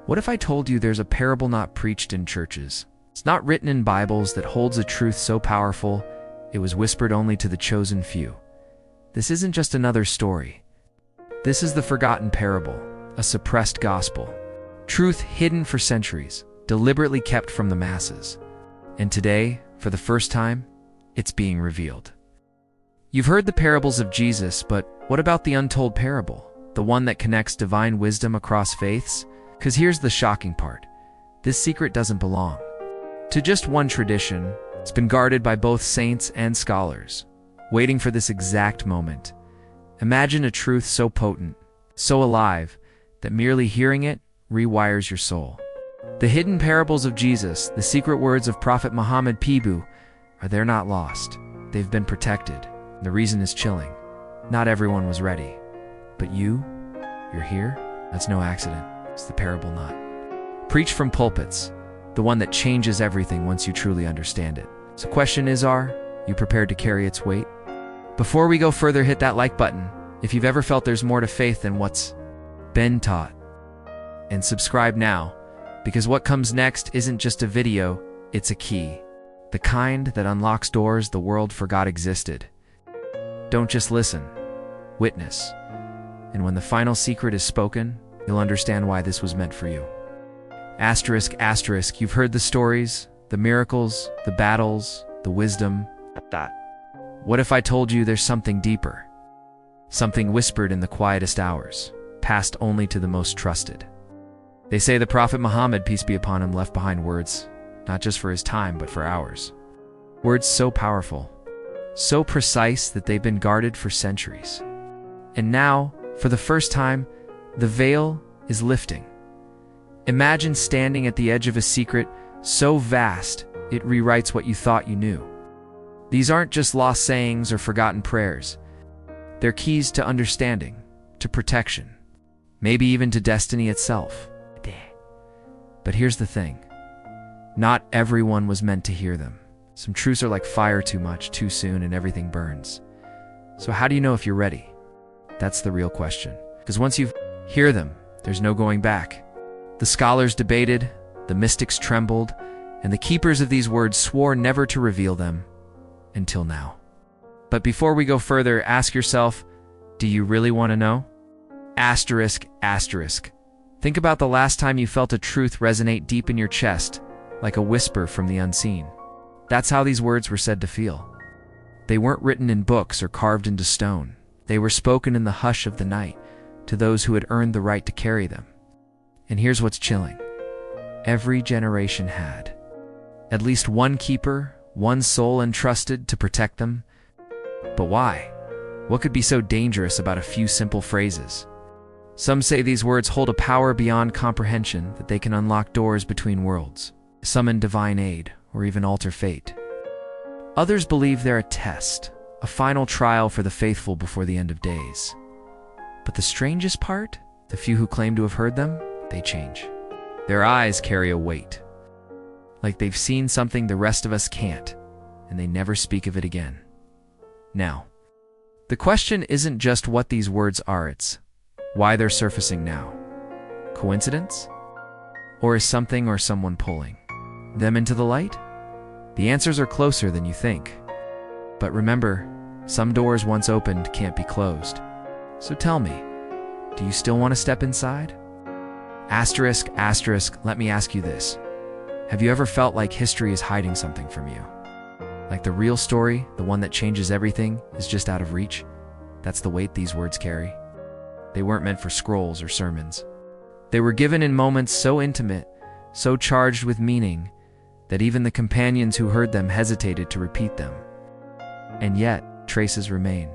What if I told you there's a parable not preached in churches? It's not written in Bibles that holds a truth so powerful, it was whispered only to the chosen few. This isn't just another story. This is the forgotten parable, a suppressed gospel. Truth hidden for centuries, deliberately kept from the masses. And today, for the first time, it's being revealed. You've heard the parables of Jesus, but what about the untold parable? The one that connects divine wisdom across faiths? Because here's the shocking part. This secret doesn't belong to just one tradition. It's been guarded by both saints and scholars, waiting for this exact moment. Imagine a truth so potent, so alive, that merely hearing it rewires your soul. The hidden parables of Jesus, the secret words of Prophet Muhammad PBUH, they're not lost. They've been protected. The reason is chilling. Not everyone was ready. But you're here? That's no accident. It's the parable not. Preach from pulpits, the one that changes everything once you truly understand it. So question is, are you prepared to carry its weight? Before we go further, hit that like button if you've ever felt there's more to faith than what's been taught. And subscribe now, because what comes next isn't just a video, it's a key. The kind that unlocks doors the world forgot existed. Don't just listen, witness. And when the final secret is spoken, you'll understand why this was meant for you. Asterisk, asterisk, you've heard the stories, the miracles, the battles, the wisdom. What if I told you there's something deeper? Something whispered in the quietest hours, passed only to the most trusted. They say the Prophet Muhammad, peace be upon him, left behind words, not just for his time, but for ours. Words so powerful, so precise that they've been guarded for centuries. And now, for the first time, the veil is lifting. Imagine standing at the edge of a secret so vast it rewrites what you thought you knew. These aren't just lost sayings or forgotten prayers. They're keys to understanding, to protection, maybe even to destiny itself. But here's the thing. Not everyone was meant to hear them. Some truths are like fire, too much, too soon, and everything burns. So how do you know if you're ready? That's the real question. Because once you hear them, there's no going back. The scholars debated, the mystics trembled, and the keepers of these words swore never to reveal them until now. But before we go further, ask yourself, do you really want to know? Asterisk, asterisk. Think about the last time you felt a truth resonate deep in your chest, like a whisper from the unseen. That's how these words were said to feel. They weren't written in books or carved into stone. They were spoken in the hush of the night to those who had earned the right to carry them. And here's what's chilling. Every generation had at least one keeper, one soul entrusted to protect them. But why? What could be so dangerous about a few simple phrases? Some say these words hold a power beyond comprehension, that they can unlock doors between worlds, summon divine aid, or even alter fate. Others believe they're a test, a final trial for the faithful before the end of days. But the strangest part, the few who claim to have heard them, they change. Their eyes carry a weight, like they've seen something the rest of us can't, and they never speak of it again. Now, the question isn't just what these words are, it's why they're surfacing now. Coincidence? Or is something or someone pulling them into the light? The answers are closer than you think. But remember, some doors once opened can't be closed. So tell me, do you still want to step inside? Asterisk, asterisk, let me ask you this. Have you ever felt like history is hiding something from you? Like the real story, the one that changes everything, is just out of reach? That's the weight these words carry. They weren't meant for scrolls or sermons. They were given in moments so intimate, so charged with meaning, that even the companions who heard them hesitated to repeat them. And yet, traces remain.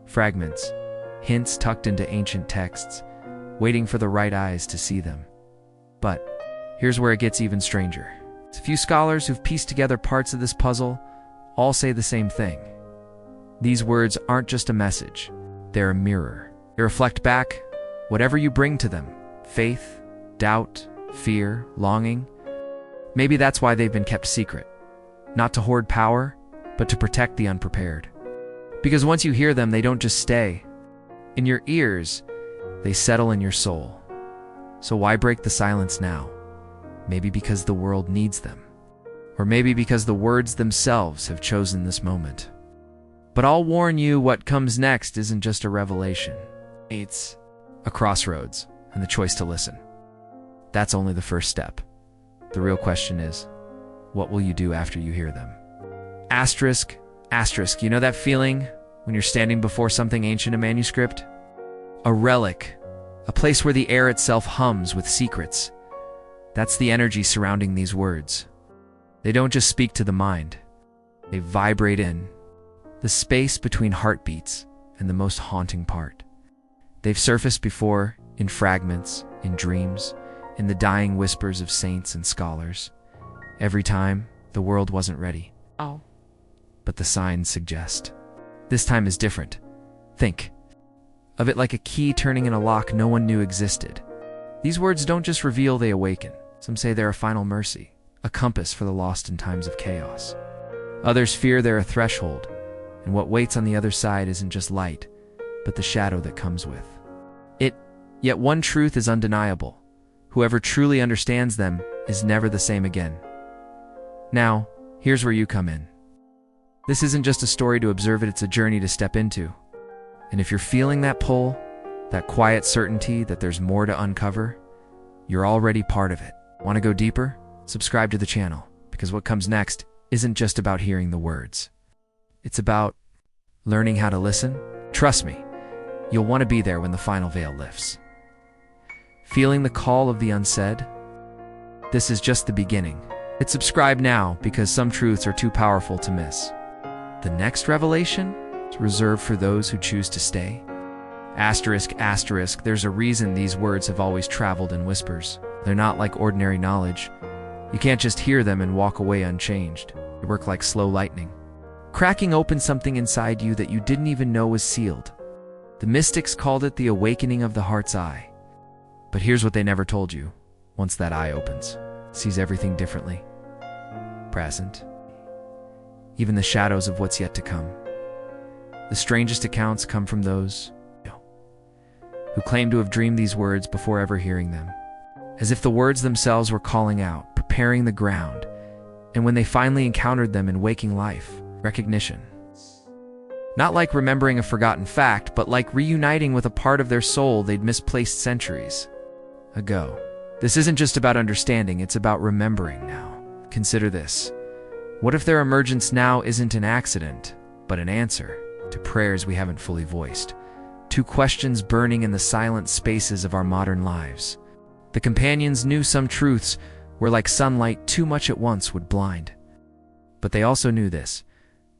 Fragments, hints tucked into ancient texts, waiting for the right eyes to see them. But here's where it gets even stranger. A few scholars who've pieced together parts of this puzzle all say the same thing. These words aren't just a message, they're a mirror. They reflect back whatever you bring to them: faith, doubt, fear, longing. Maybe that's why they've been kept secret. Not to hoard power, but to protect the unprepared. Because once you hear them, they don't just stay in your ears, they settle in your soul. So why break the silence now? Maybe because the world needs them. Or maybe because the words themselves have chosen this moment. But I'll warn you, what comes next isn't just a revelation. It's a crossroads and the choice to listen. That's only the first step. The real question is, what will you do after you hear them? Asterisk, asterisk, you know that feeling when you're standing before something ancient, a manuscript? A relic, a place where the air itself hums with secrets. That's the energy surrounding these words. They don't just speak to the mind. They vibrate in the space between heartbeats and the most haunting part. They've surfaced before in fragments, in dreams, in the dying whispers of saints and scholars. Every time, the world wasn't ready. Oh. But the signs suggest. This time is different. Think of it like a key turning in a lock no one knew existed. These words don't just reveal, they awaken. Some say they're a final mercy, a compass for the lost in times of chaos. Others fear they're a threshold, and what waits on the other side isn't just light, but the shadow that comes with it. Yet one truth is undeniable. Whoever truly understands them is never the same again. Now, here's where you come in. This isn't just a story to observe it, it's a journey to step into. And if you're feeling that pull, that quiet certainty that there's more to uncover, you're already part of it. Want to go deeper? Subscribe to the channel, because what comes next isn't just about hearing the words. It's about learning how to listen. Trust me, you'll want to be there when the final veil lifts. Feeling the call of the unsaid? This is just the beginning. Hit subscribe now, because some truths are too powerful to miss. The next revelation is reserved for those who choose to stay. Asterisk, asterisk, there's a reason these words have always traveled in whispers. They're not like ordinary knowledge. You can't just hear them and walk away unchanged. They work like slow lightning, cracking open something inside you that you didn't even know was sealed. The mystics called it the awakening of the heart's eye. But here's what they never told you. Once that eye opens, it sees everything differently. Present. Even the shadows of what's yet to come. The strangest accounts come from those who claim to have dreamed these words before ever hearing them, as if the words themselves were calling out, preparing the ground, and when they finally encountered them in waking life, recognition. Not like remembering a forgotten fact, but like reuniting with a part of their soul they'd misplaced centuries ago. This isn't just about understanding, it's about remembering now. Consider this. What if their emergence now isn't an accident, but an answer to prayers we haven't fully voiced? To questions burning in the silent spaces of our modern lives. The companions knew some truths were like sunlight, too much at once would blind. But they also knew this.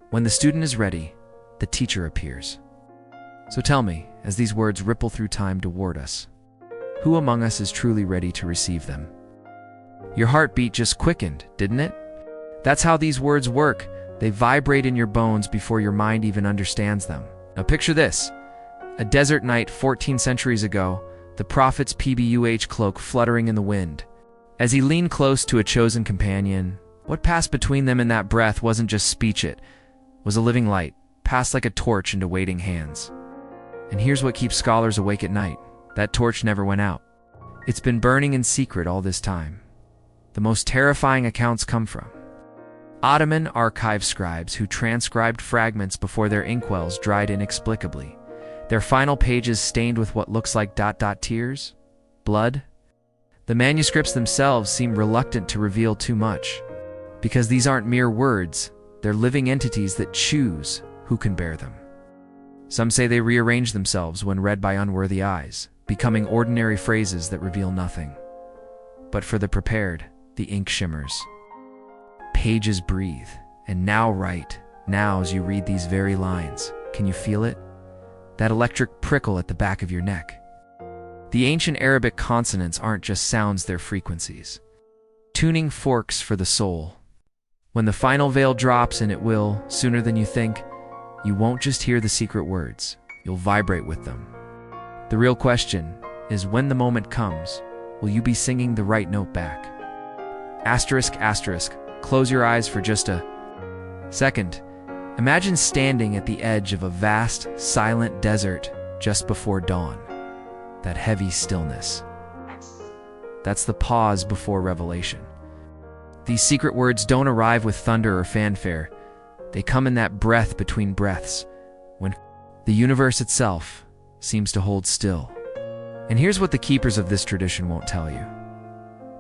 When the student is ready, the teacher appears. So tell me, as these words ripple through time toward us, who among us is truly ready to receive them? Your heartbeat just quickened, didn't it? That's how these words work. They vibrate in your bones before your mind even understands them. Now picture this. A desert night 14 centuries ago, the prophet's PBUH cloak fluttering in the wind. As he leaned close to a chosen companion, what passed between them in that breath wasn't just speech, it was a living light, passed like a torch into waiting hands. And here's what keeps scholars awake at night. That torch never went out. It's been burning in secret all this time. The most terrifying accounts come from Ottoman archive scribes who transcribed fragments before their inkwells dried inexplicably. Their final pages stained with what looks like ... tears? Blood? The manuscripts themselves seem reluctant to reveal too much, because these aren't mere words, they're living entities that choose who can bear them. Some say they rearrange themselves when read by unworthy eyes, becoming ordinary phrases that reveal nothing. But for the prepared, the ink shimmers. Pages breathe, and now write, now as you read these very lines. Can you feel it? That electric prickle at the back of your neck. The ancient Arabic consonants aren't just sounds, they're frequencies. Tuning forks for the soul. When the final veil drops, and it will, sooner than you think, you won't just hear the secret words, you'll vibrate with them. The real question is, when the moment comes, will you be singing the right note back? Asterisk, asterisk, close your eyes for just a second. Imagine standing at the edge of a vast, silent desert just before dawn. That heavy stillness. That's the pause before revelation. These secret words don't arrive with thunder or fanfare. They come in that breath between breaths, when the universe itself seems to hold still. And here's what the keepers of this tradition won't tell you.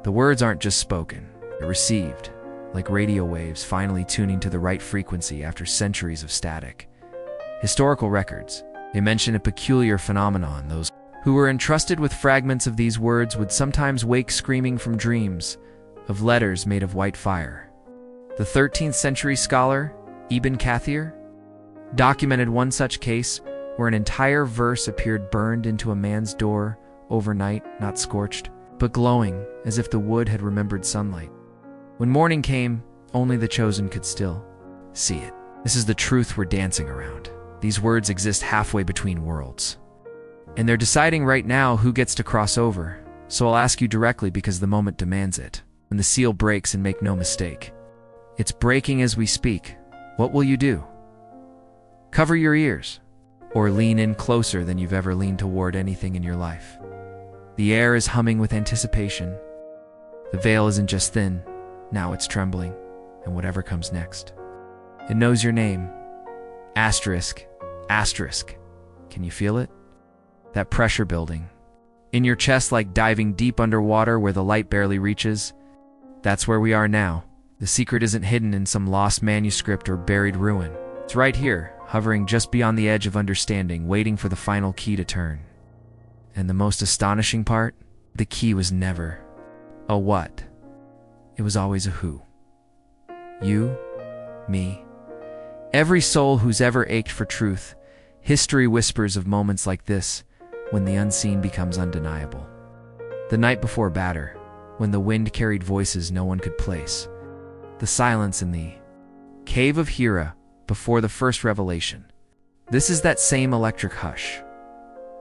The words aren't just spoken, they're received, like radio waves finally tuning to the right frequency after centuries of static. Historical records, they mention a peculiar phenomenon. Those who were entrusted with fragments of these words would sometimes wake screaming from dreams of letters made of white fire. The 13th century scholar, Ibn Kathir, documented one such case where an entire verse appeared burned into a man's door overnight, not scorched, but glowing as if the wood had remembered sunlight. When morning came, only the chosen could still see it. This is the truth we're dancing around. These words exist halfway between worlds. And they're deciding right now who gets to cross over. So I'll ask you directly because the moment demands it. When the seal breaks, and make no mistake, it's breaking as we speak, what will you do? Cover your ears, or lean in closer than you've ever leaned toward anything in your life. The air is humming with anticipation. The veil isn't just thin, now it's trembling, and whatever comes next. It knows your name. Asterisk, asterisk. Can you feel it? That pressure building. In your chest, like diving deep underwater where the light barely reaches. That's where we are now. The secret isn't hidden in some lost manuscript or buried ruin. It's right here, hovering just beyond the edge of understanding, waiting for the final key to turn. And the most astonishing part? The key was never a what. It was always a who. You, me, every soul who's ever ached for truth. History whispers of moments like this, when the unseen becomes undeniable. The night before Badr, when the wind carried voices no one could place. The silence in the cave of Hira before the first revelation. This is that same electric hush.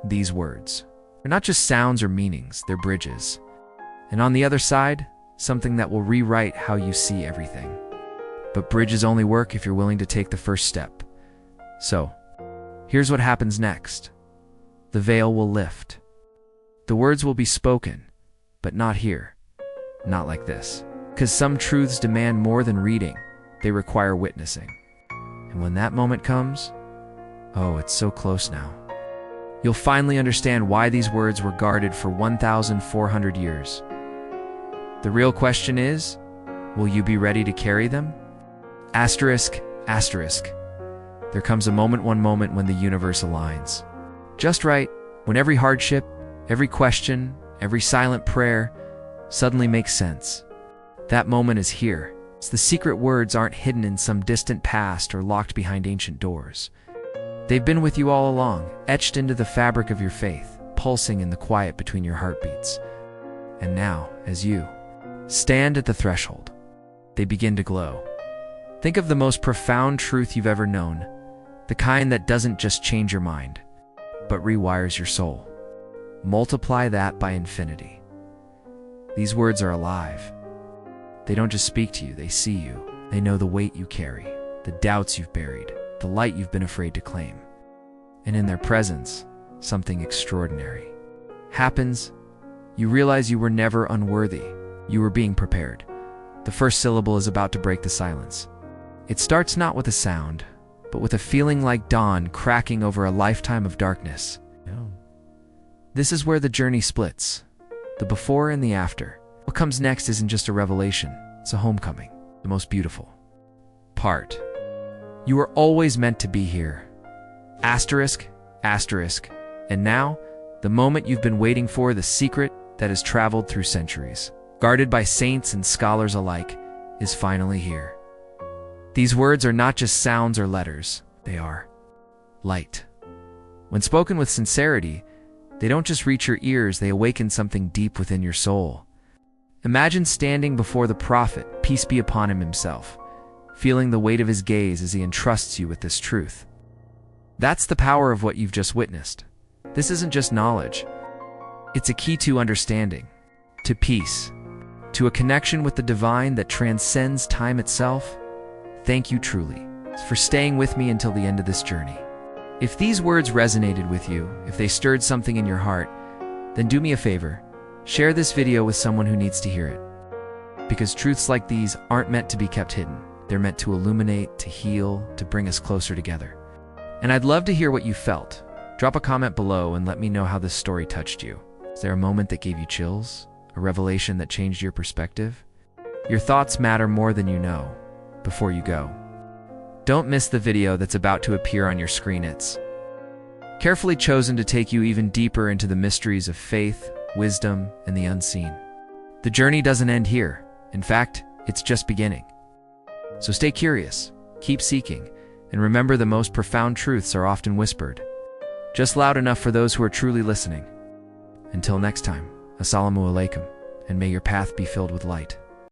These words are not just sounds or meanings, they're bridges. And on the other side, something that will rewrite how you see everything. But bridges only work if you're willing to take the first step. So, here's what happens next. The veil will lift. The words will be spoken, but not here. Not like this. Because some truths demand more than reading. They require witnessing. And when that moment comes, oh, it's so close now. You'll finally understand why these words were guarded for 1,400 years. The real question is, will you be ready to carry them? Asterisk, asterisk. There comes one moment when the universe aligns. Just right, when every hardship, every question, every silent prayer suddenly makes sense. That moment is here. The secret words aren't hidden in some distant past or locked behind ancient doors. They've been with you all along, etched into the fabric of your faith, pulsing in the quiet between your heartbeats. And now, as you stand at the threshold, they begin to glow. Think of the most profound truth you've ever known, the kind that doesn't just change your mind, but rewires your soul. Multiply that by infinity. These words are alive. They don't just speak to you, they see you. They know the weight you carry, the doubts you've buried, the light you've been afraid to claim. And in their presence, something extraordinary happens. You realize you were never unworthy. You were being prepared. The first syllable is about to break the silence. It starts not with a sound, but with a feeling like dawn cracking over a lifetime of darkness. This is where the journey splits, the before and the after. What comes next isn't just a revelation, it's a homecoming, the most beautiful part. You were always meant to be here. Asterisk, asterisk. And now, the moment you've been waiting for, the secret that has traveled through centuries, guarded by saints and scholars alike, is finally here. These words are not just sounds or letters, they are light. When spoken with sincerity, they don't just reach your ears, they awaken something deep within your soul. Imagine standing before the prophet, peace be upon him himself, feeling the weight of his gaze as he entrusts you with this truth. That's the power of what you've just witnessed. This isn't just knowledge. It's a key to understanding, to peace, to a connection with the divine that transcends time itself. Thank you truly for staying with me until the end of this journey. If these words resonated with you, if they stirred something in your heart, then do me a favor. Share this video with someone who needs to hear it. Because truths like these aren't meant to be kept hidden. They're meant to illuminate, to heal, to bring us closer together. And I'd love to hear what you felt. Drop a comment below and let me know how this story touched you. Is there a moment that gave you chills? A revelation that changed your perspective? Your thoughts matter more than you know. Before you go, don't miss the video that's about to appear on your screen. It's carefully chosen to take you even deeper into the mysteries of faith, wisdom, and the unseen. The journey doesn't end here. In fact, it's just beginning. So stay curious, keep seeking, and remember the most profound truths are often whispered, just loud enough for those who are truly listening. Until next time, Assalamu alaikum, and may your path be filled with light.